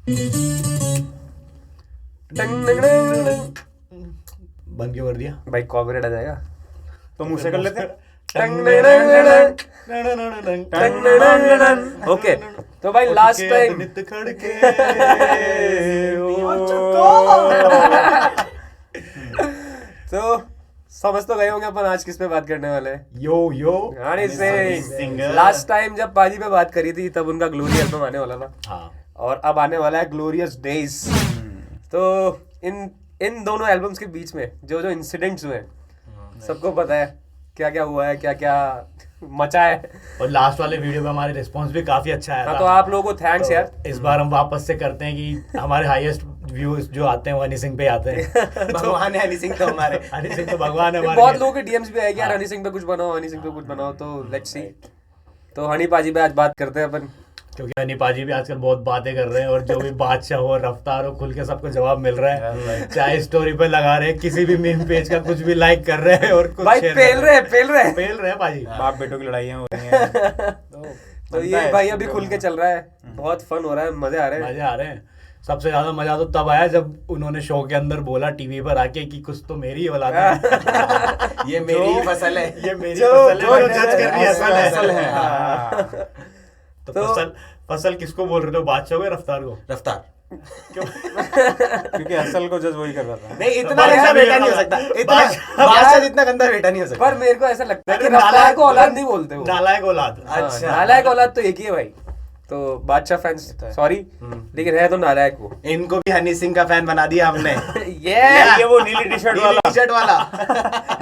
बंद क्यों कर दिया भाई? कॉपीराइट आ जाएगा तो मुझसे कर लेते हैं। ओके, तो भाई लास्ट टाइम नित खड़के तो समझ तो गए होंगे अपन आज किस पे बात करने वाले हैं। यो यो हनी सिंह। सिंह। लास्ट टाइम जब पाजी पे बात करी थी तब उनका ग्लोरी एल्बम आने वाला था, हाँ और अब आने वाला है ग्लोरियस डेज। तो इन दोनों एल्बम्स के बीच में जो जो इंसिडेंट्स हुए सबको पता है क्या क्या हुआ है, क्या क्या मचा है। और लास्ट वाले वीडियो में हमारे रिस्पांस भी काफी अच्छा आया हाँ, था। तो आप लोगों को थैंक्स तो यार। इस बार हम वापस से करते हैं कि हमारे हाईएस्ट व्यूज जो आते हैं वो हनी सिंह पे आते हैं। भगवान है हनी सिंह तो हमारे। हनी सिंह तो भगवान है हमारे बहुत लिए। लोगों के डीएम्स भी आए कि यार हनी सिंह पे कुछ बनाओ, हनी सिंह पे कुछ बनाओ, तो लेट्स सी। तो हनी पाजी पे आज बात करते हैं अपन, क्योंकि हनी पाजी भी आजकल बहुत बातें कर रहे हैं और जो भी बादशाह हो रफ्तार हो खुल के सबको जवाब मिल रहा है। चाहे स्टोरी पे लगा रहे हैं, किसी भी मीम पेज का कुछ भी लाइक कर रहे हैं और कुछ भाई share पेल कर रहे हैं पेल रहे हैं पाजी। बाप बेटों की लड़ाइयाँ हो रही हैं। तो ये भाई अभी खुल के चल रहा है, बहुत फन हो रहा है, मजे आ रहे हैं। मजे आ रहे हैं। सबसे ज्यादा मजा तो तब आया जब उन्होंने शो के अंदर बोला टीवी पर आके कि कुछ तो मेरी औलाद है। ये मेरी ही फसल है। ये मेरी जो- फसल है, जो जो जज करनी फसल है। है। हाँ। तो फसल किसको बोल रहे थे, बादशाह को या रफ्तार को? रफ्तार। क्योंकि असल को जज वही कर रहा था। नहीं, इतना बादशाह गंदा भी बेटा नहीं हो वाला- सकता। इतना बादशाह जितना गंदा बेटा नहीं हो सकता। पर मेरे को ऐसा लगता है कि अरे रफ्तार नालायक को औलाद नहीं बोलते वो। नालायक औलाद। हाँ, अच्छा। नालायक औलाद तो एक ही है भाई। तो बादशाह फैंस सॉरी, लेकिन है तो नालायक वो। इनको भी हनी सिंह का फैन बना दिया हमने। ये वो नीली टी शर्ट वाला टी-शर्ट वाला।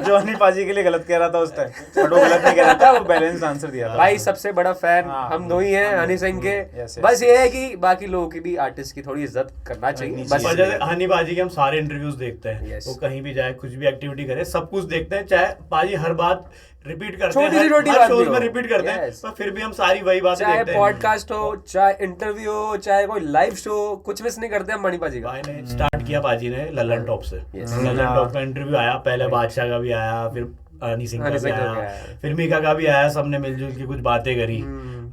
जो हनी पाजी के लिए गलत कह रहा था उस टाइम, बट वो गलत नहीं कह रहा था, वो बैलेंस आंसर दिया था। भाई सबसे बड़ा फैन हाँ, हम दो ही हैं हनी सिंह के। yes, yes. बस ये है कि बाकी लोगों की भी आर्टिस्ट की थोड़ी इज्जत करना चाहिए बस। पर जैसे हनी पाजी के हम सारे इंटरव्यूज देखते हैं। Yes. वो कहीं भी जाए, कुछ भी एक्टिविटी करे, सब कुछ देखते हैं। चाहे पाजी हर बात रिपीट करते छोटी सी हैं, छोटी हर बात शोज भी में हो। रिपीट करते हैं, Yes. पर फिर भी हम सारी वही बातें चाहे देखते हैं। पॉडकास्ट हो, चाहे इंटरव्यू हो, चाहे कोई लाइव शो, कुछ मिस नहीं करते हम मणि पाजी का। भाई ने स्टार्ट किया पाजी ने ललन टॉप से। Yes. ललन टॉप का इंटरव्यू आया, पहले बादशाह का भी आया, फिर हनी सिंह का हनी भी सिंह का भी आया, आया। फिर मीका का भी आया। सबने मिलजुल के कुछ बातें करी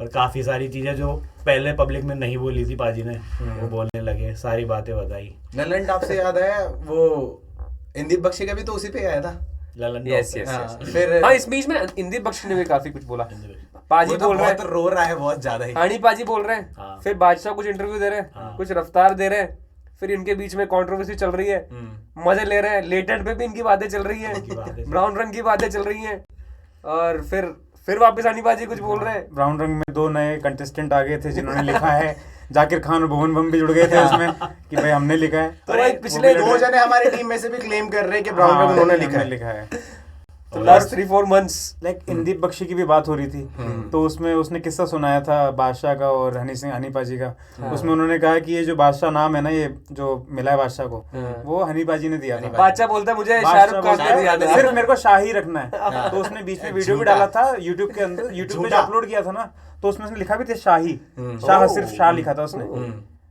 और काफी सारी चीजें जो पहले पब्लिक में नहीं बोली थी पाजी ने, वो बोलने लगे, सारी बातें बताई। ललन टॉप से याद है वो इंदीप बख्शी का भी तो उसी पे आया था। ललन यस टॉप यस हाँ, यस। फिर हाँ, इस बीच में इंदीप बख्शी ने भी काफी कुछ बोला। पाजी वो तो बोल रहे बहुत हैं, रो रहा है, बहुत ज्यादा ही। हनी पाजी बोल रहे हैं, हाँ। फिर बादशाह कुछ इंटरव्यू दे रहे हैं, हाँ। कुछ रफ्तार दे रहे हैं, फिर इनके बीच में कंट्रोवर्सी चल रही है, मजे ले रहे हैं। लेटेंट पे भी इनकी बातें चल रही बातें हैं, ब्राउन रंग की बातें चल रही हैं, और फिर वापस हनी पाजी कुछ बोल रहे हैं। ब्राउन रंग में 2 नए कंटेस्टेंट आ गए थे जिन्होंने लिखा है। जाकिर खान और भुवन बम भी जुड़ गए थे उसमें कि भाई हमने लिखा है। तो भाई पिछले दो जने हमारी टीम में से भी क्लेम कर रहे हैं कि ब्राउन हाँ, रंग उन्होंने हमने लिखा है। लिखा है। तो last 3-4 months like Indeep Bakshi की भी बात हो रही थी, तो उसमें उसने किस्सा सुनाया था बादशाह का और हनी पाजी का। उसमें उन्होंने कहा कि ये जो बादशाह नाम है ना, ये जो मिला है बादशाह को, वो हनी पाजी ने दिया था। बादशाह बोलता है मुझे बादशाह शाहरुख खान बोलता ने दिया है, था। सिर्फ मेरे को शाही रखना है। तो उसने बीच में वीडियो भी डाला था यूट्यूब के अंदर, यूट्यूब पे जो अपलोड किया था ना, तो उसमें उसने लिखा भी था शाही, शाह, सिर्फ शाह लिखा था उसने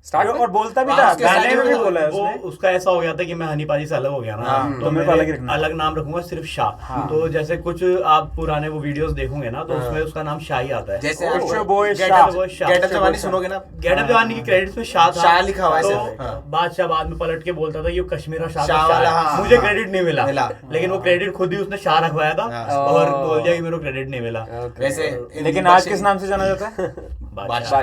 स्टार्ट और बोलता भी हाँ, था, उसके गाने में भी साथ बोला है वो उसने। उसका ऐसा हो गया था कि मैं हनी पाजी से अलग हो गया ना, तो मेरे को अलग ही रखना है। अलग नाम रखूंगा, सिर्फ शाह। तो जैसे कुछ आप पुराने वो वीडियोस देखोगे ना, तो उसमें उसका नाम शाह ही आता है। जैसे It's your आप boy Get Shah. Up- Get Up जवानी सुनोगे ना, गेट अप जवानी की क्रेडिट्स में शाह था, शाह लिखा हुआ है तो सिर्फ, हाँ। बादशाह बाद में पलट के बोलता था ये कश्मीरा शाह शाह का वाला, शाह है। हाँ, मुझे हाँ। क्रेडिट नहीं मिला, मिला। लेकिन वो क्रेडिट खुद ही उसने शाह रखवाया था हाँ। और बोल दिया कि मेरे को क्रेडिट नहीं मिला। वैसे लेकिन आज किस नाम से जाना जाता है? बादशाह,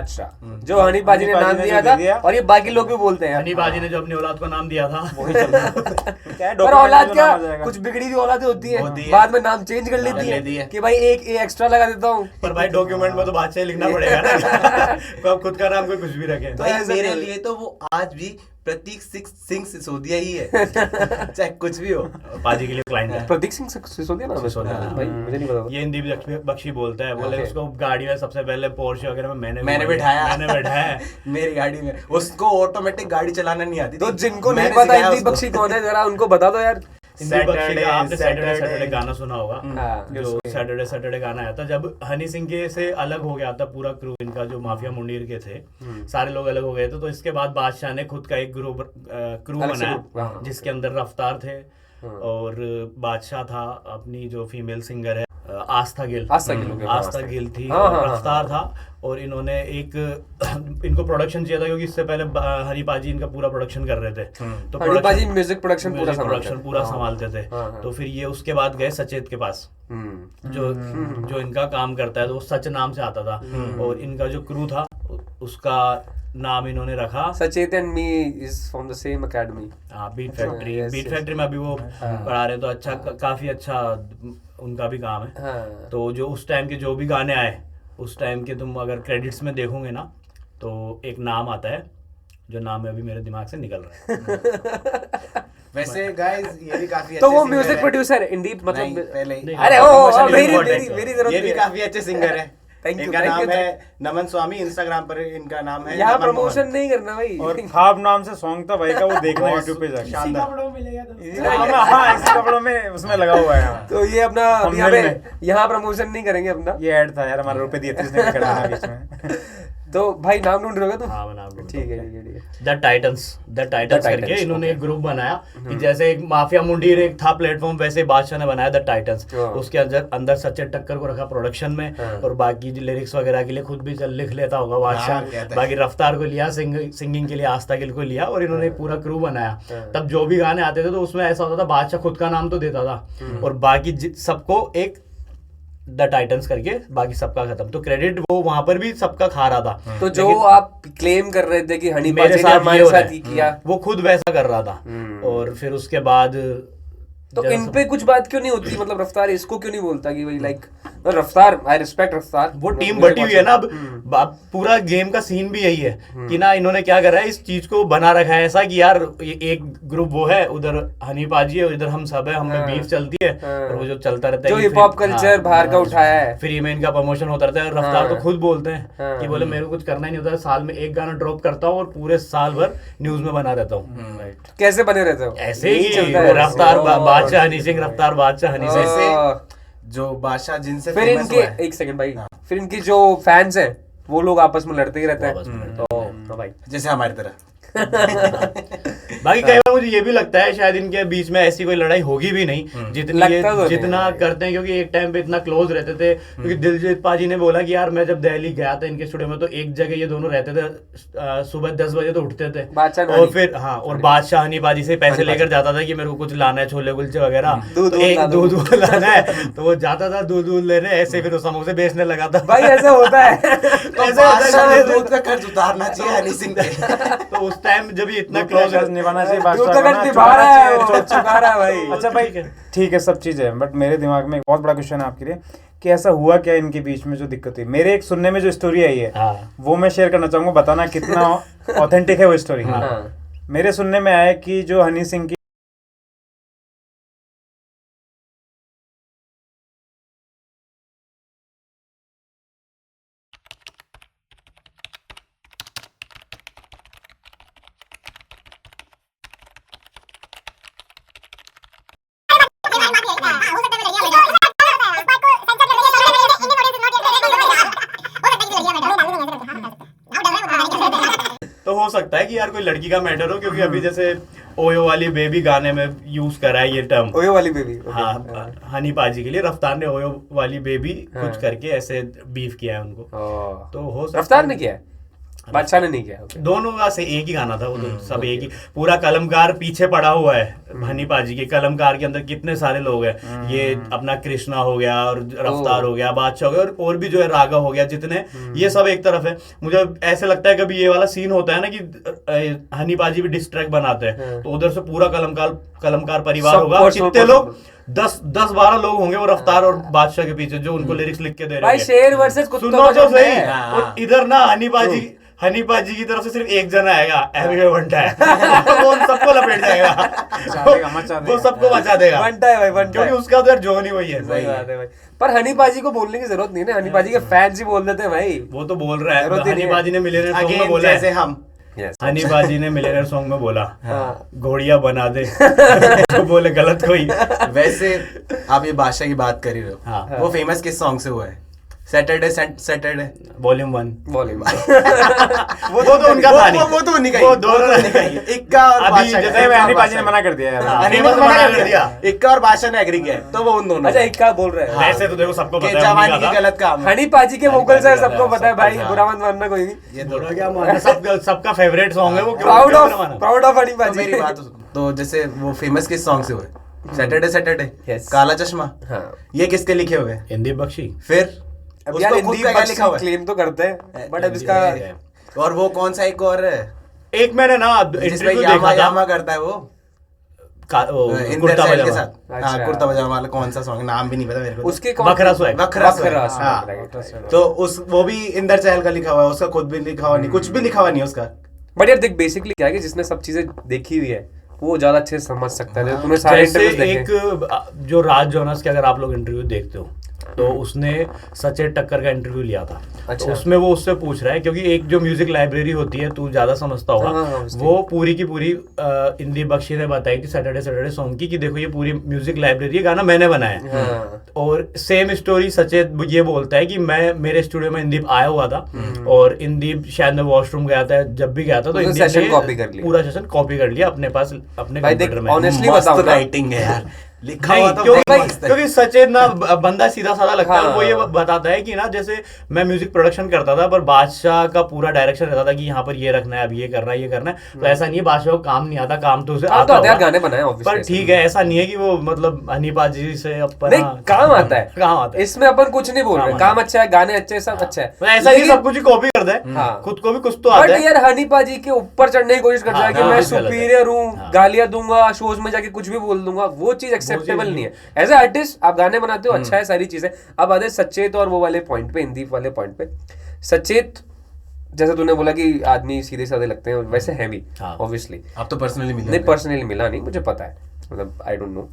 जो हनी पाजी ने हनी नाम पाजी ने दिया जो था, दिया। और ये बाकी लोग भी बोलते हैं। हनी पाजी ने जो अपनी औलाद को नाम दिया था वही चल रहा है। क्या है, पर document औलाद में क्या, नाम आ जाएगा। कुछ बिगड़ी हुई औलादें होती होती है, है। बाद में नाम चेंज कर लेती लेती है है। कि भाई एक ए एक्स्ट्रा लगा देता हूँ। पर भाई डॉक्यूमेंट में तो बादशाह लिखना पड़ेगा ना। तो अब खुद का नाम कोई कुछ भी रखे। भाई मेरे लिए तो वो आज भी प्रतीक सिंह सिसोदिया ही है। चाहे कुछ भी हो। पाजी के लिए क्लाइंट है। प्रतीक सिंह सिसोदिया नाम है इसका? सिसोदिया। भाई मुझे नहीं पता। ये इंदीप बख्शी बोलता है, बोले Okay. उसको गाड़ी में सबसे पहले पोर्शे वगैरह में मैंने बिठाया। मैंने बैठाया है। मेरी गाड़ी में उसको ऑटोमेटिक गाड़ी चलाना नहीं आती तो थी। जिनको नहीं मैंने पता सिखाया इंदीप उसको। बख्शी कौन है, जरा उनको बता दो यार। इंदीप बख्शी का आपने Saturday सैटरडे गाना सुना होगा, हाँ, जो सैटरडे गाना आया था जब हनी सिंह के से अलग हो गया था पूरा क्रू, इनका जो माफिया मुंडीर के थे सारे लोग अलग हो गए थे। तो इसके बाद बादशाह ने खुद का एक क्रू अलग से बनाया group, हाँ। जिसके अंदर रफ्तार थे और बादशाह था, अपनी जो फीमेल सिंगर है आस्था गिल आस्था गिल थी, हाँ, और हाँ, रफ्तार था, और इन्होंने एक इनको प्रोडक्शन चाहिए था क्योंकि इससे पहले हनी पाजी इनका पूरा प्रोडक्शन कर रहे थे, तो हनी पाजी म्यूजिक प्रोडक्शन पूरा संभालते थे। तो फिर ये उसके बाद गए सचेत के पास, जो इनका काम करता है, तो वो सच नाम से आता था, और इनका जो क्रू था उसका नाम इन्होंने रखा Sachet and me is from the same academy. Beat factory में अभी वो पढ़ा रहे हैं, तो अच्छा काफी अच्छा उनका भी काम है। तो जो उस टाइम के जो भी गाने आए उस टाइम के, तुम अगर क्रेडिट्स में देखोगे ना तो एक नाम आता है, जो नाम है अभी मेरे दिमाग से निकल रहा है। वैसे गाइस ये भी काफी तो अच्छे वो singer म्यूजिक है। प्रोड्यूसर इंडी नहीं, मतलब पहले ही। अरे promotion मेरी important मेरी है। मेरी जरूरत ये भी नहीं है। काफी अच्छे सिंगर है। Thank you, इनका thank you, नाम है नमन स्वामी, इंस्टाग्राम पर इनका नाम है यहाँ नमन प्रमोशन मोहन। नहीं करना भाई। और ख्वाब नाम से सॉन्ग था भाई का, वो देखना यूट्यूब पे जाके। शानदार। हाँ, इसी कपड़ों में उसमें लगा हुआ है। तो ये अपना अभी यहाँ thumbnail पे यहाँ प्रमोशन नहीं करेंगे अपना। ये ऐड था यार, हमारे रुपए दिए थे इसने, कर देना बीच में। तो भाई नाम ढूंढ रहे हो तुम? हाँ, मैं नाम ढूंढ ठीक है ठीक है ठीक है। द टाइटन्स करके इन्होंने एक ग्रुप बनाया कि जैसे एक माफिया मुंडीर एक था प्लेटफॉर्म, वैसे बादशाह ने बनाया द टाइटन्स। उसके अंदर सचिन टक्कर को रखा प्रोडक्शन में, और बाकी जो लिरिक्स वगैरह के लिए खुद भी लिख लेता होगा बादशाह, बाकी रफ्तार को लिया, सिंगिंग के लिए आस्था गिल को लिया, और इन्होंने एक पूरा क्रू बनाया। तब जो भी गाने आते थे तो उसमें ऐसा होता था, बादशाह खुद का नाम तो देता था, और बाकी सबको एक द टाइटन्स करके, बाकी सबका खत्म। तो क्रेडिट वो वहां पर भी सबका खा रहा था। तो जो आप क्लेम कर रहे थे कि हनी मेरे पाजी ने साथ हमारे ये हो साथ रहा ही है, किया, वो खुद वैसा कर रहा था। और फिर उसके बाद तो इन पे कुछ बात क्यों नहीं होती? मतलब रफ्तार इसको क्यों नहीं बोलता कि भाई लाइक रफ्तार, आई रिस्पेक्ट रफ्तार, वो टीम बटी हुई है ना अब। पूरा गेम का सीन भी यही है कि ना इन्होंने क्या करा है, इस चीज को बना रखा है ऐसा कि यार ये एक ग्रुप वो है, उधर हनी पाजी है, इधर हम सब है, हमें बीफ चलती है, और वो जो चलता रहता है जो हिप हॉप कल्चर बाहर का उठाया है, फ्री में इनका प्रमोशन होता रहता है। और रफ्तार तो खुद बोलते हैं कि बोले मेरे को कुछ करना ही नहीं होता, साल में एक गाना ड्रॉप करता हूँ और पूरे साल भर न्यूज में बना रहता हूँ। कैसे बने रहते हो? ऐसे ही रफ्तार बादशाह हनी सिंह, रफ्तार बादशाह हनी सिंह। जैसे जो बादशाह जिनसे फिर फेमस इनके हुआ है, एक सेकंड भाई, फिर इनकी जो फैंस हैं वो लोग आपस में लड़ते ही रहते हैं। तो भाई जैसे हमारी तरह बाकी कई बार मुझे ये भी लगता है शायद इनके बीच में ऐसी कोई लड़ाई होगी भी नहीं जितनी ये लगता तो जितना नहीं है। करते हैं, क्योंकि एक टाइम पे इतना क्लोज रहते थे। क्योंकि दिलजीत पाजी ने बोला कि यार मैं जब दिल्ली गया था इनके स्टूडियो में, तो एक जगह ये दोनों रहते थे, सुबह 10 बजे तो उठते थे, बादशाह और फिर हाँ, और बादशाह हनी पाजी से पैसे लेकर जाता था कि मेरे को कुछ लाना है, छोले कुलचे वगैरह, दूध तो एक ला दो। दूध लाना है, तो वो जाता था दूध लेने, ऐसे फिर वो समोसे बेचने लगा था। भाई ऐसा होता है। तो ऐसे होता बादशाह है। ने दूध का कर्ज उतारना चाहिए हनी सिंह पे। तो उस टाइम जब ये इतना क्लोज क्लोज निभाना चाहिए, दूध बादशाह का का कट ना, निभा रहा है वो, चुका रहा है भाई। अच्छा भाई ठीक है, सब चीज़ है, बट मेरे दिमाग में एक बहुत बड़ा क्वेश्चन है आपके लिए कि ऐसा हुआ क्या इनके बीच में जो दिक्कत हुई। मेरे एक सुनने में जो स्टोरी आई है वो मैं शेयर करना चाहूंगा, बताना कितना ऑथेंटिक है वो स्टोरी। मेरे सुनने में आया कि जो हनी सिंह की तो हो सकता है कि यार कोई लड़की का मैटर हो, क्योंकि अभी जैसे ओयो वाली बेबी गाने में यूज करा है ये टर्म। ओयो वाली बेबी, हाँ, हनी पाजी के लिए रफ्तार ने ओयो वाली बेबी कुछ करके ऐसे बीफ किया है उनको। तो हो सकता रफ्तार ने किया है, बादशाह ने नहीं किया। दोनों का से एक ही गाना था वो, तो सब एक ही। पूरा कलमकार पीछे पड़ा हुआ है हनी पाजी के। कलमकार के अंदर कितने सारे लोग हैं, ये अपना कृष्णा हो गया, और रफ्तार हो गया, बादशाह हो गया, और भी जो है रागा हो गया, जितने ये सब एक तरफ है। मुझे ऐसे लगता है कभी ये वाला सीन होता है ना कि हनी पाजी भी डिस्ट्रैक्ट बनाते हैं, तो उधर से पूरा कलमकार परिवार होगा, कितने लोग 10-12 लोग होंगे वो रफ्तार और बादशाह के पीछे, जो उनको लिरिक्स लिख के दे रहे भाई हैं। शेर वर्सेस कुत्तों सुनो का तो झुंड सही। है। और इधर ना हनी पाजी की तरफ से सिर्फ एक जना आएगा, एबीवे बंटा है, वो उन सबको लपेट जाएगा, वो सबको बचा देगा, बंटा है भाई, बंटा क्योंकि है। उसका उधर जोन ही वही है। सही बात है भाई। पर हनी पाजी को बोलने की जरूरत नहीं है ना, हनी पाजी के फैंस ही बोल देते हैं भाई। वो तो बोल रहा है, जरूरत ही नहीं हनी है। पाजी ने मिलियनेयर सॉन्ग में अगेन बोला जैसे है, हम हनी पाजी ने मिलियनेयर सॉन्ग में बोला हाँ। घोड़िया बना दे, तो बोले गलत कोई। वैसे आप ये बादशाह की बात कर ही रहे हो, हाँ। वो फेमस किस सॉन्ग से हुआ है? सैटरडे वॉल्यूम 1 वॉल्यूम वो तो उनका था नहीं, वो तो उन्हीं का वो दोनों उन्हीं का ही है। इक्का और अभी बादशाह जैसे नहीं, का। हनी पाजी ने मना कर दिया यार। हाँ, हनी हनी मना मना कर कर दिया, इक्का और बादशाह ने एग्री किया है, तो वो उन दोनों अच्छा का। इक्का बोल रहे हैं। वैसे तो देखो सबको कि पता है जवानी उन्हीं का की था। गलत काम है। हनी पाजी के वोकल्स है, सबको हाँ, पता है भाई, सबको बुरा मत मानना कोई भी। ये बुरा क्या मानना, सबका फेवरेट सॉन्ग है वो, क्यों प्राउड क्यों ना माना? ऑफ हनी तो पाजी। मेरी बात तो सुनो। तो जैसे वो फेमस किस सॉन्ग से हुए? Saturday Yes. काला चश्मा, हाँ। ये किसके लिखे हुए? इंदीप बख्शी। फिर अब उसको यार खुद हिंदी का क्या लिखा हुआ है? क्लेम तो करते हैं, बट अब इसका और वो कौन सा एक और है एक मैंने ना जिसमें इंटरव्यू यामा देखा था यामा करता है वो कुर्ता इंदर सैल के पजामा। साथ। अच्छा। हाँ, कुर्ता पजामा वाला कौन सा सॉन्ग, नाम भी नहीं पता मेरे को। उसके बकरा स्वैग। बकरा बकरा स्वैग, हाँ। स्वैग। तो उस वो भी इंदर चहल का लिखा हुआ है, उसका खुद भी लिखा हुआ नहीं, कुछ भी लिखा हुआ नहीं है उसका। बट यार देख बेसिकली क्या है कि जिसने सब चीजें देखी हुई है वो ज्यादा अच्छे से समझ सकता है। तूने सारे जैसे इंटरव्यूज देखे। एक जो राज जोनस के अगर आप लोग इंटरव्यू देखते हो तो उसने सचेत टक्कर का इंटरव्यू लिया था। अच्छा। तो उसमें वो उससे पूछ रहा है, क्योंकि एक जो म्यूजिक लाइब्रेरी होती है, तू ज्यादा समझता होगा, हाँ, उसकी। वो पूरी की पूरी इंदीप बख्शी ने बताई थी सैटरडे सॉन्ग की, कि देखो ये पूरी म्यूजिक लाइब्रेरी, ये गाना मैंने बनाया है। हाँ। और सेम स्टोरी सचेत ये बोलता है कि मैं मेरे स्टूडियो में इंदीप आया हुआ था और इंदीप शायद मैं वॉशरूम गया था, जब भी गया था तो उसने इंदीप session ने copy कर लिया। पूरा सेशन कॉपी कर लिया अपने पास, अपने भाई देख, कंप्यूटर में। honestly मस्त बताऊं ना, राइटिंग है यार, लिखा नहीं, हुआ तो क्योंकि बहुत मस्त है। क्योंकि सचेत ना बंदा सीधा साधा लगता है। हाँ। वो ये बताता है कि ना जैसे मैं म्यूजिक प्रोडक्शन करता था, पर बादशाह का पूरा डायरेक्शन रहता था कि यहाँ पर ये रखना है, अब ये करना है, ये करना है। तो ऐसा नहीं है बादशाह को काम नहीं आता, काम तो उसे काम तो आता आता है यार, होगा। गाने बनाए पर ऑब्वियसली। ठीक है, ऐसा नहीं है कि वो मतलब हनी पाजी से अपन नहीं, काम आता है, काम आता है। इसमें अपन कुछ नहीं बोल रहे। काम काम अच्छा है, गाने अच्छे हैं, सब अच्छा है। तो ऐसा नहीं लेकिन- सब कुछ ही कॉपी कर दे, हाँ। खुद को भी कुछ तो बट आता है। यार हनी पाजी के ऊपर चढ़ने की कोशिश करता है कि हाँ, मैं गलत है। सुपीरियर हूँ, हाँ। गालियां दूंगा, शोज में जाके कुछ भी बोल दूंगा, वो चीज एक्सेप्टेबल नहीं है। एज ए आर्टिस्ट आप गाने बनाते हो, अच्छा है, सारी चीजें। अब आधे सचेत और वो वाले पॉइंट पे, इंदीप वाले पॉइंट पे, सचेत जैसे तूने बोला कि आदमी सीधे साधे लगते हैं, वैसे है भी हाँ। ऑब्वियसली। आप तो पर्सनली मिले नहीं, होंगे। पर्सनली मिला नहीं, मुझे पता है, मतलब आई डोंट नो।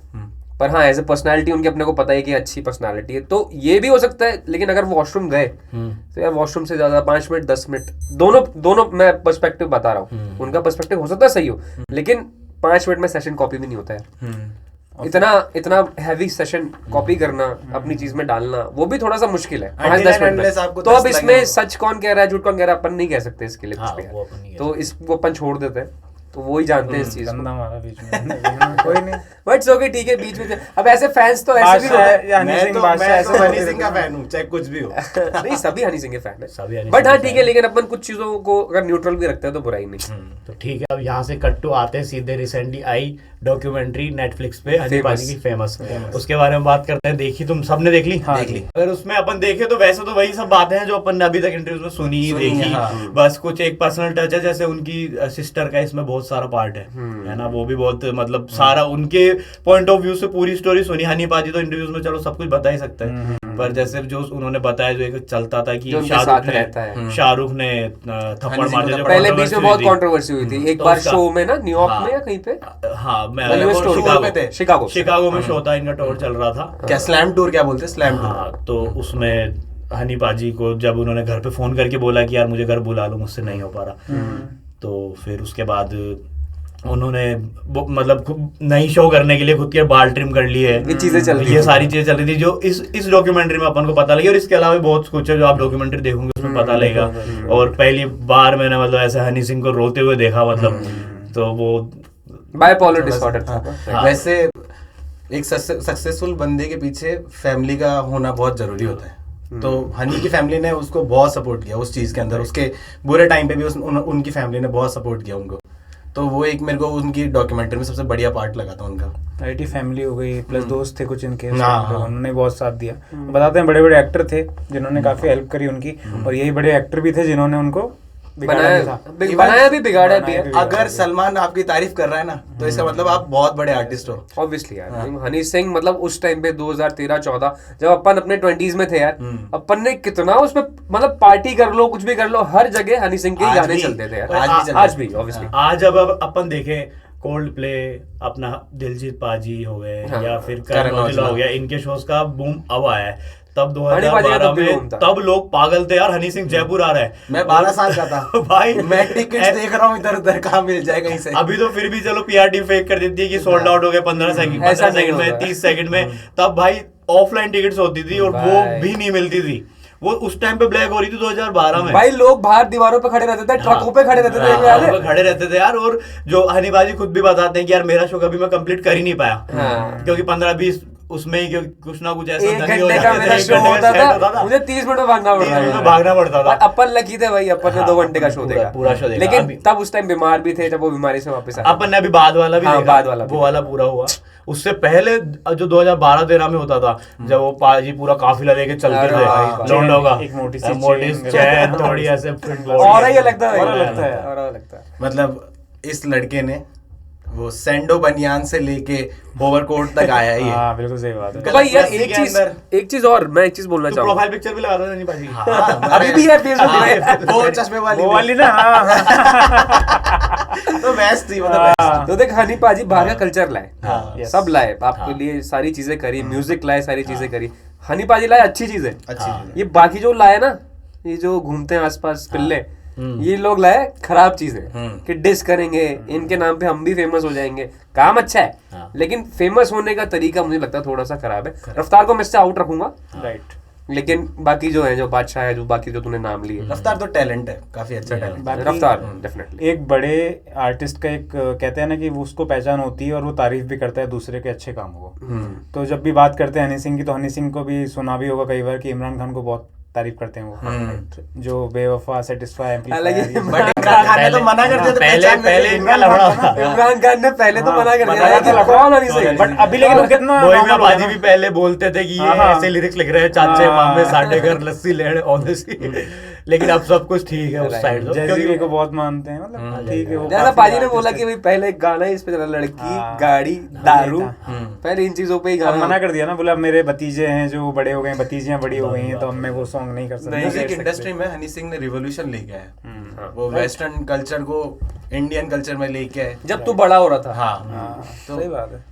पर हाँ, एज ए पर्सनालिटी उनकी अपने को पता है कि अच्छी पर्सनालिटी है, तो ये भी हो सकता है। लेकिन अगर वॉशरूम गए तो यार वॉशरूम से ज्यादा 5 मिनट 10 मिनट, दोनों मैं पर्सपेक्टिव बता रहा हूँ। उनका पर्सपेक्टिव हो सकता है सही हो, लेकिन 5 मिनट में सेशन कॉपी भी नहीं होता है। इतना हैवी सेशन कॉपी करना, अपनी चीज में डालना, वो भी थोड़ा सा मुश्किल है 5-10 मिनट unless में। आपको तो 10 अब इसमें लगेंगे। सच कौन कह रहा है, झूठ कौन कह रहा है, अपन नहीं कह सकते इसके लिए हाँ, कुछ भी वो अपन नहीं यार। कह तो इसको अपन छोड़ देते हैं, तो वो ही जानते हैं इस चीज को। गंदा मारा बीच में कोई नहीं। बट ओके, ठीक है, बीच में अब ऐसे फैंस तो ऐसे भी बादशाह होते हैं। या हनी मैं सिंह, तो बादशाह मैं ऐसे तो हनी होते सिंह का रहते हैं। फैन हूँ, चाहे कुछ भी हो। नहीं, सभी हनी सिंह के फैन सभी है। हनी बट सिंह हाँ के ठीक fan है, लेकिन अपन कुछ चीजों को अगर न्यूट्रल भी रखते हैं तो बुराई नहीं। तो ठीक है, अब यहाँ से कट टू आते हैं सीधे रिसेंटली आई डॉक्यूमेंट्री नेटफ्लिक्स पे हनी Famous. पाजी की फेमस, उसके बारे में बात करते हैं। देखी तुम सबने, देख ली? देख ली। अगर उसमें अपन देखे तो वैसे तो वही सब बातें हैं जो अपन ने अभी तक इंटरव्यूज में सुनी ही सुनी है, देखी। हाँ। बस कुछ एक पर्सनल टच है, जैसे उनकी सिस्टर का इसमें बहुत सारा पार्ट है ना, वो भी बहुत मतलब सारा उनके पॉइंट ऑफ व्यू से पूरी स्टोरी सुनी। हनी पाजी तो इंटरव्यूज में चलो सब कुछ बता ही सकते हैं, पर जैसे जो उन्होंने बताया, जो एक चलता था कि जो उनके साथ रहता है। शाहरुख ने थप्पड़ हनी सिंह मार को दिया, जो पहले बीच में बहुत controversy हुई थी। कंट्रोवर्सी हुई थी एक तो बार उसका- शो में ना, न्यूयॉर्क हाँ। में या कहीं पे, हाँ, मैं US वो टूर शिकागो पे थे। शिकागो में शो था इनका, टूर चल रहा था। क्या स्लैम टूर, क्या बोलते हैं स्लैम टूर? हाँ, तो उसमें हनी पाजी को जब उन्होंने घर पे फोन करके बोला कि यार मुझे घर बुला लो, मुझसे नहीं हो पा रहा, तो फिर उसके बाद उन्होंने मतलब नई शो करने के लिए खुद के बाल ट्रिम कर लिए, ये चीजें चल रही ये थी। सारी चीजें चल रही थी जो इस डॉक्यूमेंट्री में अपन को पता लगी। और इसके अलावा भी बहुत कुछ है जो आप डॉक्यूमेंट्री देखोगे उसमें पता लगेगा। और पहली बार मैंने मतलब ऐसे हनी सिंह को रोते हुए देखा, मतलब तो वो बाइपोलर डिसऑर्डर था। हाँ। वैसे एक सक्सेसफुल बंदे के पीछे फैमिली का होना बहुत जरूरी होता है। तो हनी की फैमिली ने उसको बहुत सपोर्ट किया उस चीज के अंदर, उसके बुरे टाइम पे भी उनकी फैमिली ने बहुत सपोर्ट किया उनको। तो वो एक मेरे को उनकी डॉक्यूमेंट्री में सबसे बढ़िया पार्ट लगा था उनका। आईटी फैमिली हो गई, प्लस दोस्त थे कुछ इनके, हाँ। उन्होंने बहुत साथ दिया। बताते हैं बड़े बड़े एक्टर थे जिन्होंने काफी हेल्प करी उनकी, और यही बड़े एक्टर भी थे जिन्होंने उनको बिगाड़ा भी था। बनाया भी, बिगाड़ा भी है। अगर सलमान आपकी तारीफ कर रहा है ना, तो इसका मतलब आप बहुत बड़े आर्टिस्ट हो। ऑब्वियसली यार, हनी सिंह मतलब उस टाइम पे 2013-14 जब अपन अपने 20s में थे यार, अपन ने कितना उसमें मतलब पार्टी कर लो, कुछ भी कर लो, हर जगह हनी सिंह के ही आज गाने भी, चलते थे यार। आज भी चल रहे आज हैं। भी ऑब्वियसली। आज अब अपन देखें कोल्ड प्ले, अपना दिलजीत पाजी हो गए, हाँ। या फिर करण करण औजला हाँ। हो गया, इनके शोज का बूम अब आया है। तब हनी पाजी का 2012 तब भी में boom था। तब लोग पागल थे यार, हनी सिंह जयपुर आ रहा है। मैं 12 साल का था भाई मैं टिकट देख रहा हूँ इधर उधर, कहाँ मिल जाए कहीं से। अभी तो फिर भी चलो पीआरटी फेक कर देती है कि सोल्ड आउट हो गए 15 सेकंड, ऐसा 15 नहीं सेकंड में, होता। 30 सेकंड में। तब भाई ऑफलाइन टिकट्स होती थी और वो भाई। भी नहीं मिलती थी। वो उस टाइम पे ब्लैक हो रही थी 2012 में भाई लोग बाहर दीवारों पे खड़े रहते थे, ट्रकों पे खड़े रहते थे, हाँ, याद है? पे खड़े रहते थे यार। और जो हनी बाजी खुद भी बताते हैं कि यार मेरा शो कभी मैं कंप्लीट कर ही नहीं पाया, क्योंकि 15-20 उसमें ही कुछ ना कुछ ऐसा एक धनी हो घंटे का जाते थे, मेरा एक शो घंटे का होता set था, मुझे 30 मिनट में भागना 30 मिनट में पड़ता भागना पड़ता था। था। अपन लकी थे भाई, अपन ने 2 घंटे का शो पूरा- देखा, पूरा शो देखा। लेकिन अभी- तब उस टाइम बीमार भी थे, जब वो बीमारी से वापस आए। अपन ने अभी बाद वाला भी हाँ, देखा, बाद वाला भी वो वाला पूरा हुआ। उससे पहले जो 2012-13 में होता था, जब वो पाजी पूरा काफिला लेके चलते अरे थे भाई, लौंडों का, एक मोटी सी मोटी chain, चैन थोड़ी ऐसे और ही अलग था भाई, और लगता है। और लगता है। मतलब इस लड़के ने वो सैंडो बनियान से लेके ओवरकोट तक आया ही है। हाँ बिल्कुल सही बात है। तो भाई यार रस्सी एक के चीज अंदर- मैं एक चीज बोलना तो चाहूंगा। प्रोफाइल पिक्चर भी लगाता था नहीं पाजी। हाँ, अभी भी है फेसबुक पे। वो चश्मे वाली वो वाली ना, तो बेस्ट थी, मतलब बेस्ट। तो देख हनी पाजी बाहर का कल्चर लाए, हाँ। सब लाए आपके लिए, सारी चीजें करी, म्यूजिक लाए, सारी चीजें करी। हनी पाजी लाए अच्छी चीजें, अच्छी चीज़ है। ये बाकी जो लाए ना, ये जो घूमते हैं आसपास पिल्ले, ये लोग लाए खराब चीजें कि डिस करेंगे, इनके नाम पे हम भी फेमस हो जाएंगे। काम अच्छा है, हाँ। लेकिन फेमस होने का तरीका मुझे लगता है थोड़ा सा खराब है। रफ्तार को मैं इससे आउट रखूंगा, राइट। लेकिन बाकी जो है, जो बादशाह है, जो बाकी जो तूने नाम लिए, रफ्तार तो टैलेंट है, काफी अच्छा टैलेंट। बाकी- रफ्तार डेफिनेटली। एक बड़े आर्टिस्ट का एक कहते हैं ना कि वो उसको पहचान होती है और वो तारीफ भी करता है दूसरे के अच्छे कामों को। तो जब भी बात करते हैं हनी सिंह की, तो हनी सिंह को भी सुना भी होगा कई बार कि इमरान खान को बहुत तारीफ करते हैं वो, जो बेवफा, सेटिस्फाई, हालांकि बट इमरान खान ने तो मना कर दिया था पहले पहचान में पहले से। इनका लफड़ा था। इमरान खान ने पहले तो मना कर मना दिया कर कि कौन हनी सिंह, बट अभी लेकिन वो कितना वही normal में हो गया बाजी ना। भी पहले बोलते थे कि ये हाँ। ऐसे लिरिक्स लिख रहे हैं, चाचे हाँ। मामे साढ़े घर लस्सी लेने ऑनेस्टली। लेकिन अब सब कुछ ठीक है उस साइड तो, जैजी को बहुत मानते हैं, मतलब ठीक है वो जैसा काफी पाजी ने artist बोला है। कि भाई पहले एक गाना ही इस पे चला, लड़की, हाँ। गाड़ी, दारू, था। पहले इन चीजों पे ही अब गाना। मना कर दिया ना, बोला मेरे भतीजे हैं जो बड़े हो गए, भतीजियां बड़ी हो गई हैं, तो अब मैं वो सॉन्ग नहीं कर सकता। म्यूजिक इंडस्ट्री में हनी सिंह ने रिवॉल्यूशन लेके आया, वो वेस्टर्न कल्चर को इंडियन कल्चर में लेके आए। जब तू बड़ा हो रहा था। हाँ, सही बात है।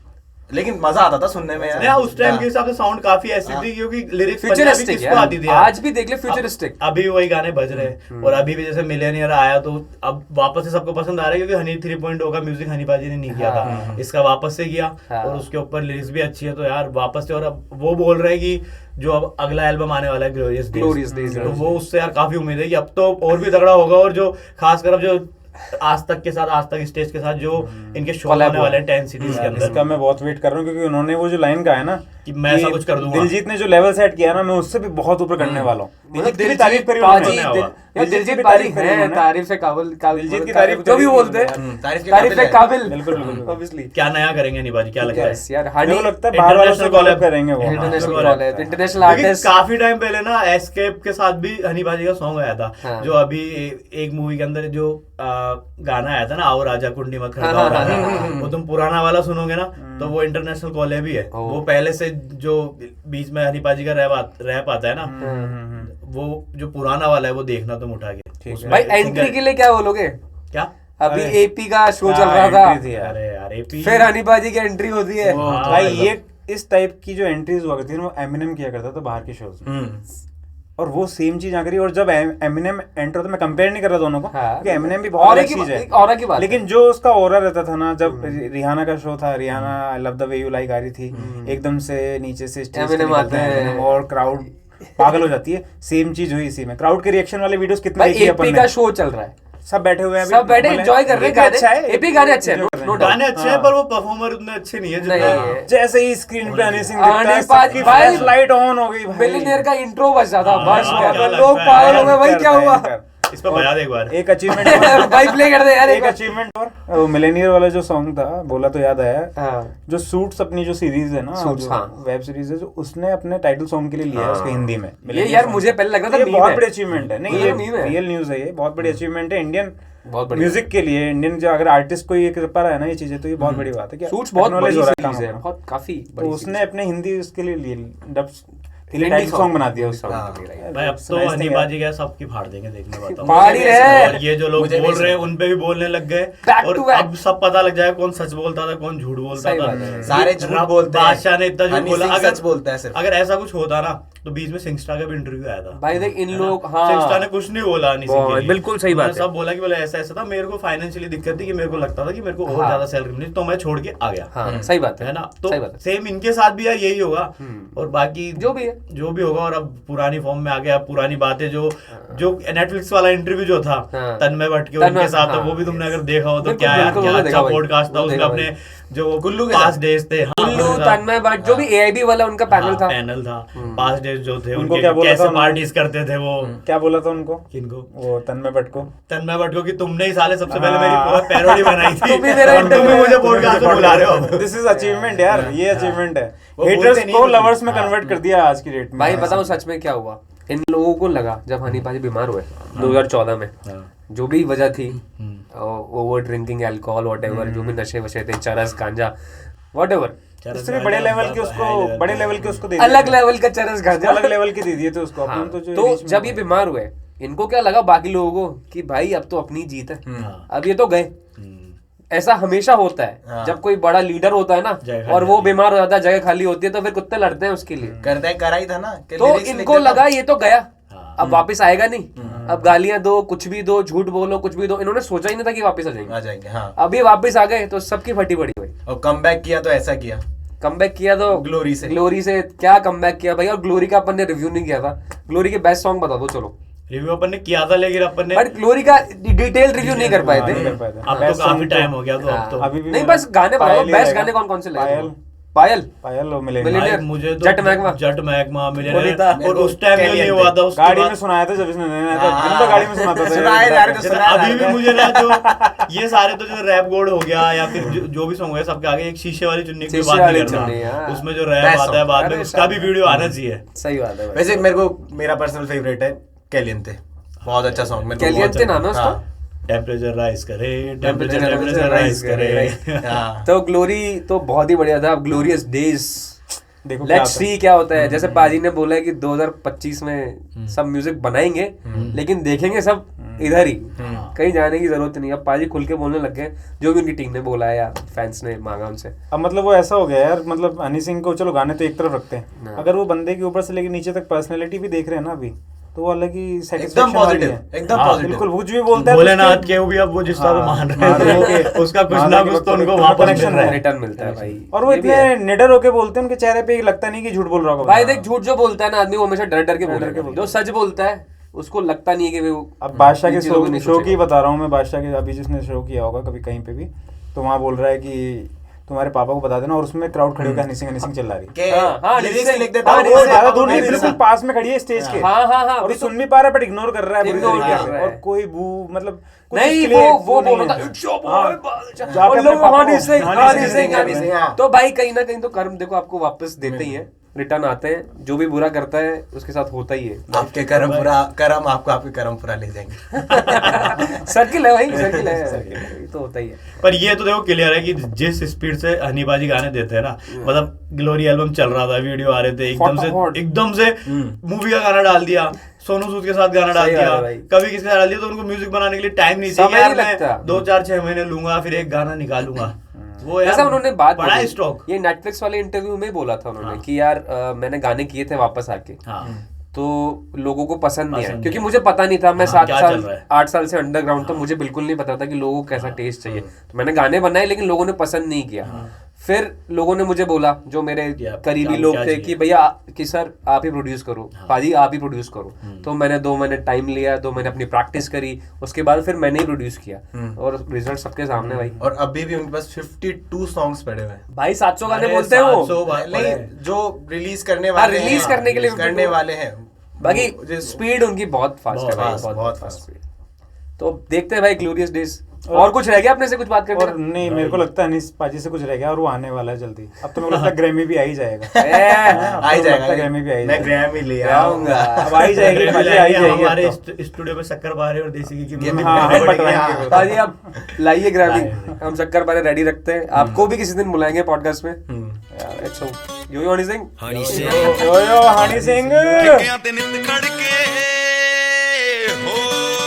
लेकिन मजा आता था सुनने में यार। नहीं, उस टाइम के हिसाब से साउंड काफी ऐसी थी, क्योंकि लिरिक्स पंजाबी फ्यूचरिस्टिक किसको आती थी यार? आज भी देख ले, फ्यूचरिस्टिक। अभी वही गाने बज रहे हैं, और अभी भी जैसे मिलेनियर आया तो अब वापस से सबको पसंद आ रहा है, क्योंकि हनी 3.0 का म्यूजिक हनी पाजी ने नहीं किया था, इसका वापस से किया, और उसके ऊपर लिरिक्स भी अच्छी है, तो यार वापस से। और अब वो बोल रहे हैं कि जो अब अगला एल्बम आने वाला है ग्लोरियस डेज, तो वो उससे यार काफी उम्मीद है कि अब तो और भी तगड़ा होगा। और जो खासकर अब जो आज तक स्टेज के साथ जो इनके शो होने वाले हैं 10 सिटीज के अंदर, इसका मैं बहुत वेट कर रहा हूँ, क्योंकि उन्होंने वो जो लाइन कहा है ना कि मैं ऐसा कुछ कर दूंगा। दिलजीत ने जो लेवल सेट किया ना, मैं उससे भी बहुत ऊपर करने वाला हूँ। दिलजीत की भी तारीफ करी पाजी, उन्होंने। दिलजीत पाजी है तारीफ है काबिल, दिलजीत की तारीफ जो भी करी बोलते उन्होंने, हैं, तारीफ तारीफ है काबिल, बिल्कुल, बिल्कुल। ऑब्वियसली। क्या नया करेंगे हनी पाजी, क्या लगता है? यस यार, मेरे हनी को लगता है बाहर वालों से International collab collab करेंगे वो। इंटरनेशनल हाँ, कॉलेज, इंटरनेशनल क्योंकि आर्टिस्ट। काफी टाइम पहले ना एस्केप के साथ भी हनी पाजी का सॉन्ग आया था, हाँ। जो अभी एक मूवी के अंदर जो गाना आया था ना, आओ राजा कुंडी मत खड़काओ हाँ, राजा, हाँ, वो तुम पुराना वाला सुनोगे ना, तो वो इंटरनेशनल कॉलेब ही है। वो पहले से जो बीच में हनी पाजी का रैप आता है ना, वो जो पुराना वाला है वो देखना तुम उठा के। उसमें भाई singer- एंट्री के लिए क्या बोलोगे? क्या? अभी अरे। एपी का शो चल हाँ, रहा entry था, थी यार। अरे यार एपी फिर हनी पाजी की एंट्री होती है। हाँ, भाई मतलब- ये इस टाइप की जो एंट्रीज हुआ करती थी वो एमिनेम किया करता था बाहर के शोज में, और वो सेम चीज आ करी। और जब एमिनेम एंटर होता, मैं कंपेयर नहीं कर रहा दोनों को, हाँ। क्योंकि एमिनेम भी बहुत और अलग एक चीज है, एक और की बात, लेकिन जो उसका ऑरा रहता था ना, जब रिहाना का शो था, Rihanna I love the way you like आ रही थी, एकदम से नीचे से स्टेज पे Eminem निकलते आते हैं। Eminem और क्राउड पागल हो जाती है। सेम चीज हुई इसी में, क्राउड के रिएक्शन वाले वीडियोस कितने भाई देखी एपी अपन का ने, शो चल रहा है, सब बैठे हुए हैं अभी, सब बैठे मतलब एंजॉय कर रहे हैं एपी अच्छा है, गाने, एपी गाने अच्छे हैं, enjoy नो कर रहे गाने अच्छे हैं, हाँ। पर वो परफॉर्मर उतने अच्छे नहीं है नहीं जितना है। जैसे ही स्क्रीन पे हनी सिंह हनी दिखता है, पाजी- सबकी भाई- फ्लैश लाइट ऑन हो गई भाई। मिलियनेयर का इंट्रो बज जाता, हाँ, बस क्या लगता लोग है? पागल हो गए, भाई क्या हुआ? भयंकर। इस पर बजा दे एक बार। एक अचीवमेंट भाई प्ले कर दे यार एक अचीवमेंट और मिलेनियर वाला जो सॉन्ग था, बोला तो याद आया, हाँ। जो सूट्स अपनी जो सीरीज है ना, Suits, जो हाँ। वेब सीरीज है, जो उसने अपने टाइटल सॉन्ग के लिए लिया है उसके हिंदी में। ये यार मुझे पहले लग रहा था ये meme बहुत है। बड़ी अचीवमेंट है। नहीं, मुझे ये meme है। रियल न्यूज है, ये बहुत बड़ी अचीवमेंट है इंडियन बहुत बड़ी म्यूजिक के लिए। इंडियन जो अगर आर्टिस्ट को ये कर पा रहा है ना ये चीजें, तो ये बहुत बड़ी बात है। क्या सूट्स बहुत acknowledge बड़ी हो रहा है काम सीरीज है, अपना। बहुत काफी तो बड़ी उसने अपने हिंदी उसके लिए dub Hindi title song song बना दिया उस हाँ। भाई अब तो हनी पाजी का सबकी फाड़ देंगे, देखने बताओ। फाड़ ही रहे। और ये जो लोग मुझे भी बोल रहे हैं ऐसा- उन पे भी बोलने लग गए, Back और to back। अब सब पता लग जाएगा कौन सच बोलता था कौन झूठ बोलता सही था। बात है। सारे झूठ बोलते हैं। बादशाह ने इतना झूठ हनी बोला। सिंह अगर सच बोलता है सिर्फ। अगर ऐसा कुछ होता ना, तो बीच में सिंगस्टार का भी इंटरव्यू आया था भाई देख इन लोग, हाँ सिंगस्टार ने कुछ नहीं बोला हनी सिंह के लिए। बिल्कुल सही बात है। सब बोला कि बोले ऐसा ऐसा था, मेरे को फाइनेंशियली दिक्कत थी कि मेरे को लगता था कि मेरे को और ज्यादा सैलरी मिली तो मैं छोड़ के आ गया। हाँ सही बात है ना, सही तो बात है। सेम इनके साथ भी यार यही होगा। और बाकी जो भी है जो भी होगा, और अब पुरानी फॉर्म में आ गया, पुरानी बातें जो नेटफ्लिक्स वाला इंटरव्यू जो था तन्मय भट्ट के उनके साथ, वो भी तुमने अगर देखा हो तो क्या यार क्या अच्छा पॉडकास्ट था उसमें। अपने जो गुल्लू के पास्ट डेज थे, गुल्लू तन्मय भट्ट जो भी एआईबी वाला उनका पैनल था पास्ट डेज जो थे उनको उनके क्या बोला कैसे था पार्टीज करते थे वो। क्या बोला था उनको, किनको? वो तन्मय भट्ट को कि तुमने ही साले सबसे पहले मेरी पैरोडी बनाई थी, तुम भी मेरा और तुम भी मुझे पॉडकास्ट में बुला रहे हो। दिस इज अचीवमेंट यार, ये अचीवमेंट है। वो हेटर्स बोलते नहीं को कुछ। लवर्स में कन्वर्ट कर दिया आज की डेट में। भाई बताओ सच में क्या हुआ, इन लोगों को लगा जब हनी पाजी बीमार हुए 2014 में, जो भी वजह थी, ओवर ड्रिंकिंग अल्कोहल व्हाटएवर, जो भी नशे वशे थे, चरस गांजा व्हाटएवर, उससे भी बड़े लेवल के उसको दे अलग दिए। लेवल का चरस गांजा अलग लेवल के दे दिए थे उसको। हाँ, अपन जो तो बीच में जब ये बीमार हुए इनको क्या लगा बाकी लोगों को कि भाई अब तो अपनी जीत है, अब ये तो गए। ऐसा हमेशा होता है जब कोई बड़ा लीडर होता है ना और वो बीमार हो जाता है, जगह खाली होती है, तो फिर कुत्ते लड़ते हैं उसके लिए। करता है, करा ही था ना कि तो lyrics लिख इनको देता लगा हूँ। ये तो गया, अब वापस आएगा नहीं, अब गालियां दो, कुछ भी दो, झूठ बोलो, कुछ भी दो। इन्होंने सोचा ही नहीं था कि वापस आ जाएंगे। आ जाएंगे, हाँ। अब ये वापस आ गए तो सबकी फटी पड़ी हुई। और कमबैक किया तो ऐसा किया, कमबैक किया तो ग्लोरी से क्या कमबैक किया भाई। और ग्लोरी का अपन ने रिव्यू नहीं किया था। ग्लोरी के बेस्ट सॉन्ग बता दो चलो। रिव्यू अपन ने किया था, लेकिन अपन ने बट ग्लोरी का डिटेल रिव्यू नहीं कर पाए थे। अब तो काफी टाइम हो गया, तो अब तो अभी भी नहीं, बस गाने बताओ, पायल ही बेस्ट रहेगा। गाने कौन कौन से लगे? पायल पायल और मिलेनियर। मिलेनियर। भाई मुझे तो जट महकमा मिलेनियर, और उस टाइम जो नहीं हुआ था उसके गाड़ी बाद- में सुनाया था जब इसने नया था, दिन भर गाड़ी में सुनाता था। सुनाए जा रहे थे, जैसे सुनाए जा अभी रहे भी थे। मुझे ना जो ये सारे तो जैसे रैप गोल्ड हो गया या फिर जो भी सॉन्ग है सबके आगे एक शीशे वाली चुन्नी की शीशे बात वाली नहीं चुन्नी, करना, हाँ। उसमें जो रैप Best आता है song। बाद में अरे उसका भी शाबाश। वीडियो आना चाहिए। सही बात है भाई। वैसे मेरे को मेरा पर्सनल फेवरेट है कैलियंते, बहुत अच्छा सॉन्ग मेरे को बहुत कैलियंते अच्छा- नाम है उसका? हाँ। टेम्परेचर राइज करे, टेम्परेचर टेम्परेचर राइज करे। हाँ। तो ग्लोरी तो बहुत ही बढ़िया था। ग्लोरियस डेज, देखो क्या लेट्स आता है। सी क्या होता है। जैसे पाजी ने बोला है कि 2025 में सब म्यूजिक बनाएंगे, लेकिन देखेंगे सब इधर ही, कहीं जाने की जरूरत नहीं। अब पाजी खुल के बोलने लग गए, जो भी उनकी टीम ने बोला है या फैंस ने मांगा उनसे। अब मतलब वो ऐसा हो गया यार, मतलब हनी सिंह को चलो गाने तो एक तरफ रखते हैं, अगर वो बंदे के ऊपर से लेके नीचे तक पर्सनैलिटी भी देख रहे हैं ना अभी, तो वो अलग ही एकदम satisfaction वाली पॉजिटिव, है। एकदम हाँ, पॉजिटिव। बिल्कुल, कुछ भी बोलता है तो भोलेनाथ उसके- के वो भी अब वो जिस तरह मान रहे मान रहे हैं हैं तो उसका कुछ मान ना रहे कुछ तो हैं, उनको तो वापस connection मिल रहा है। रिटर्न मिलता है भाई। और वो ये भी है। इतने निडर होके बोलते हैं, उनके चेहरे पे लगता नहीं कि झूठ बोल रहा होगा। भाई देख, झूठ जो बोलता है ना आदमी, वो हमेशा डर डर के बोलेगा। जो सच बोलता है उसको लगता नहीं है कि वो अब बादशाह के इन चीजों को नहीं शो की सोचेगा। बता रहा हूँ मैं, बादशाह के अभी जिसने शो किया होगा कभी कहीं पे भी, तो वहाँ बोल रहा है कि तुम्हारे पापा को बता देना, और उसमें क्राउड खड़ी होकर हनी सिंह चिल्ला रही है। के हाँ, lyrics lyrics लिख देता और हूँ, वो वो ज्यादा दूर नहीं, मेरे बिल्कुल से- पास में खड़ी है स्टेज के। हाँ, और ये सुन भी पा रहा है बट इग्नोर कर रहा है पूरी Ignore तरीके कर से। रहा है। और कोई बू मतलब कुछ नहीं, उसके लिए वो नहीं बोल रहा है। था, "It's your boy, हाँ। बादशाह।" जाके और अपने लोग पापा हनी को- सिंह, हनी हनी सिंह, सिंह, हनी हनी सिंह, सिंह। हाँ। तो भाई कहीं ना कहीं तो कर्म देखो आपको वापस देते ही है, रिटर्न आते हैं। जो भी बुरा करता है उसके साथ होता ही है। आपके कर्म आपको आपके कर्म पूरा ले जाएंगे। सर्किल है भाई, सर्किल है, ये तो होता ही है। पर ये तो देखो क्लियर है कि जिस स्पीड से हनी बाजी गाने देते हैं ना, मतलब ग्लोरी एल्बम चल रहा था, वीडियो आ रहे थे, फटाफट। एकदम से मूवी का गाना डाल दिया, सोनू सूद के साथ गाना डाल सही बात दिया, है भाई। कभी किसके साथ डाल दिया, तो उनको म्यूजिक बनाने के लिए टाइम नहीं समय चाहिए यार, नहीं मैं लगता। 2-4-6 महीने लूंगा फिर एक गाना निकालूंगा। वो यार ऐसा उन्होंने बात बड़ा बोली, स्टॉक। ये नेटफ्लिक्स वाले इंटरव्यू में बोला था उन्होंने कि यार मैंने गाने किए थे वापस आके, हाँ तो लोगों को पसंद नहीं आया, पसंद क्योंकि नहीं मुझे पता नहीं था। मैं हाँ, 7 क्या साल चल रहा है। 8 साल से अंडरग्राउंड था, मुझे बिल्कुल नहीं पता था कि लोगों को कैसा टेस्ट चाहिए। तो मैंने गाने बनाए लेकिन लोगों ने पसंद नहीं किया। फिर लोगों ने मुझे बोला, जो मेरे करीबी लोग थे, कि भैया कि सर आप ही प्रोड्यूस करो, पाजी आप ही प्रोड्यूस करो। तो मैंने 2 महीने टाइम लिया, 2 महीने अपनी प्रैक्टिस करी, उसके बाद फिर मैंने ही प्रोड्यूस किया और रिजल्ट सबके सामने भाई। और अभी भी उनके पास 52 सॉन्ग्स पड़े हुए हैं। भाई 700 गाने अरे बोलते हैं वो। 700 नहीं, जो रिलीज करने हाँ, वाले रिलीज हैं, करने के लिए release करने वाले हैं। बाकी वो जो- स्पीड उनकी बहुत फास्ट है भाई, fast, बहुत fast। स्पीड। तो देखते हैं भाई ग्लोरियस डेज। और कुछ रह गया अपने से कुछ बात करने और नहीं, मेरे को लगता है अनीस पाजी से कुछ रह गया और वो आने वाला है जल्दी। अब तो मेरे को लगता है ग्रैमी भी आ ही जाएगा। आ ही जाएगा, ग्रैमी भी आ ही मैं जाएगा। ग्रैमी ले आऊंगा। अब आ ही जाएगी, पाजी आ ही जाएगी हमारे अब तो। स्टूडियो में शक्कर बारे और देसी घी की ये movie हाँ, बनानी हम पड़ेगी। बटवाएंगे वो। पाजी आप लाइए ग्रैमी, हम शक्कर बारे रेडी रखते हैं। आपको भी किसी दिन बुलाएंगे पॉडकास्ट में। Let's go. यो हनी सिंह, यो यो हनी सिंह। ठिकिਆਂ ਤੇ ਨਿਤ ਖੜ ਕੇ ਹੋ